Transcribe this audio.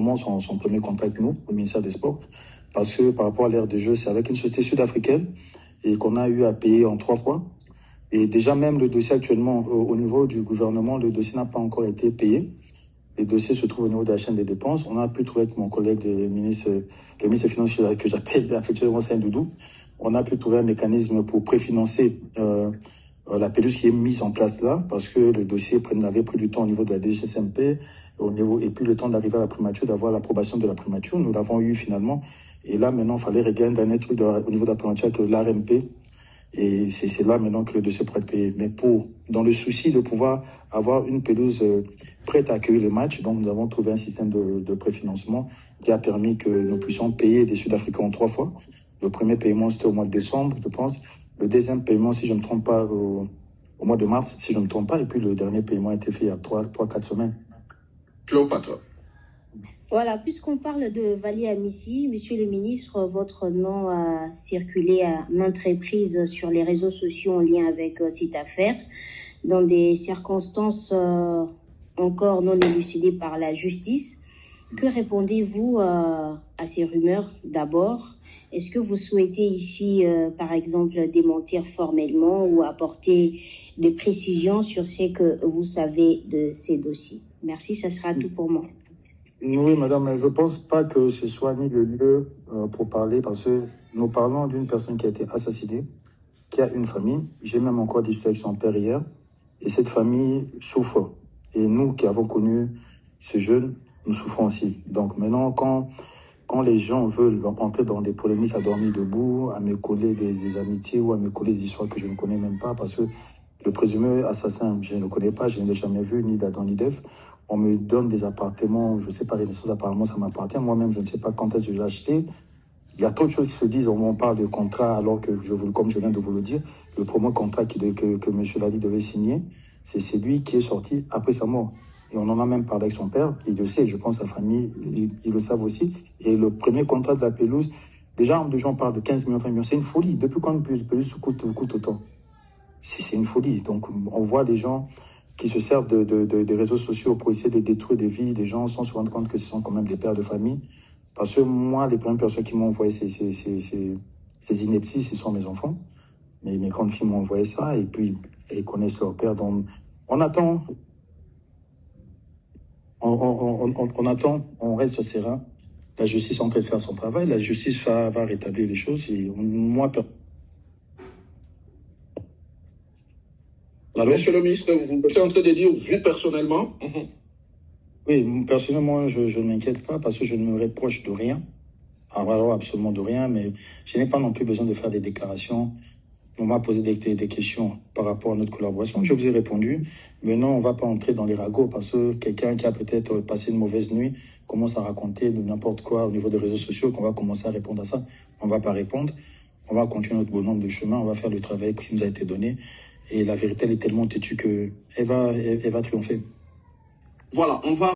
moment son premier contact, nous, au ministère des Sports, parce que par rapport à l'ère de jeu, c'est avec une société sud-africaine et qu'on a eu à payer en 3 fois. Et déjà, même le dossier actuellement, au niveau du gouvernement, le dossier n'a pas encore été payé. Les dossiers se trouvent au niveau de la chaîne des dépenses. On a pu trouver avec mon collègue le ministre des Finances, que j'appelle affectueusement Saint-Doudou, on a pu trouver un mécanisme pour préfinancer la pelouse qui est mise en place là, parce que le dossier avait pris du temps au niveau de la DGSMP, et puis le temps d'arriver à la primature, d'avoir l'approbation de la primature. Nous l'avons eu finalement. Et là, maintenant, il fallait régler un dernier truc au niveau de la primature avec l'ARMP. Et c'est là maintenant que le dossier pourrait être payé. Mais dans le souci de pouvoir avoir une pelouse prête à accueillir les matchs, donc nous avons trouvé un système de préfinancement qui a permis que nous puissions payer des Sud-Africains en 3 fois. Le premier paiement, c'était au mois de décembre, je pense. Le deuxième paiement, si je ne me trompe pas, au mois de mars, si je ne me trompe pas. Et puis le dernier paiement a été fait il y a 3-4 semaines. Cléopâtre. Voilà, puisqu'on parle de Vali Amissi, Monsieur le ministre, votre nom a circulé à maintes reprises sur les réseaux sociaux en lien avec cette affaire, dans des circonstances encore non élucidées par la justice. Que répondez-vous à ces rumeurs d'abord? Est-ce que vous souhaitez ici, par exemple, démentir formellement ou apporter des précisions sur ce que vous savez de ces dossiers? Merci, ça sera tout pour moi. Oui, madame, mais je ne pense pas que ce soit ni le lieu pour parler, parce que nous parlons d'une personne qui a été assassinée, qui a une famille. J'ai même encore discuté avec son père hier, et cette famille souffre. Et nous qui avons connu ce jeune, nous souffrons aussi. Donc maintenant, quand les gens veulent entrer dans des polémiques à dormir debout, à me coller des amitiés ou à me coller des histoires que je ne connais même pas, parce que le présumé assassin, je ne le connais pas, je ne l'ai jamais vu, ni d'Adam ni d'Ève. On me donne des appartements, je ne sais pas, les choses apparemment ça m'appartient. Moi-même, je ne sais pas quand est-ce que je l'ai acheté. Il y a trop de choses qui se disent. On parle de contrat alors que, comme je viens de vous le dire, le premier contrat que M. Vali devait signer, c'est lui qui est sorti après sa mort. Et on en a même parlé avec son père, il le sait, je pense sa famille, ils le savent aussi. Et le premier contrat de la pelouse, déjà on parle de 15 millions, 20 millions, c'est une folie. Depuis quand une pelouse coûte autant? C'est une folie. Donc on voit des gens qui se servent des réseaux sociaux pour essayer de détruire des vies des gens sans se rendre compte que ce sont quand même des pères de famille. Parce que moi, les premières personnes qui m'ont envoyé ces inepties, ce sont mes enfants. Mes grandes filles m'ont envoyé ça, et puis elles connaissent leur père. Donc on attend, on reste serein. La justice est en train de faire son travail. La justice va rétablir les choses. Et moi, Alors, monsieur le ministre, vous êtes en train de dire, vous personnellement? Oui, personnellement, je ne m'inquiète pas parce que je ne me reproche de rien. Alors, absolument de rien, mais je n'ai pas non plus besoin de faire des déclarations. On m'a posé des questions par rapport à notre collaboration. Je vous ai répondu. Maintenant, on ne va pas entrer dans les ragots parce que quelqu'un qui a peut-être passé une mauvaise nuit commence à raconter de n'importe quoi au niveau des réseaux sociaux, qu'on va commencer à répondre à ça. On ne va pas répondre. On va continuer notre bonhomme de chemin. On va faire le travail qui nous a été donné. Et la vérité, elle est tellement têtue qu'elle va triompher. Voilà, on va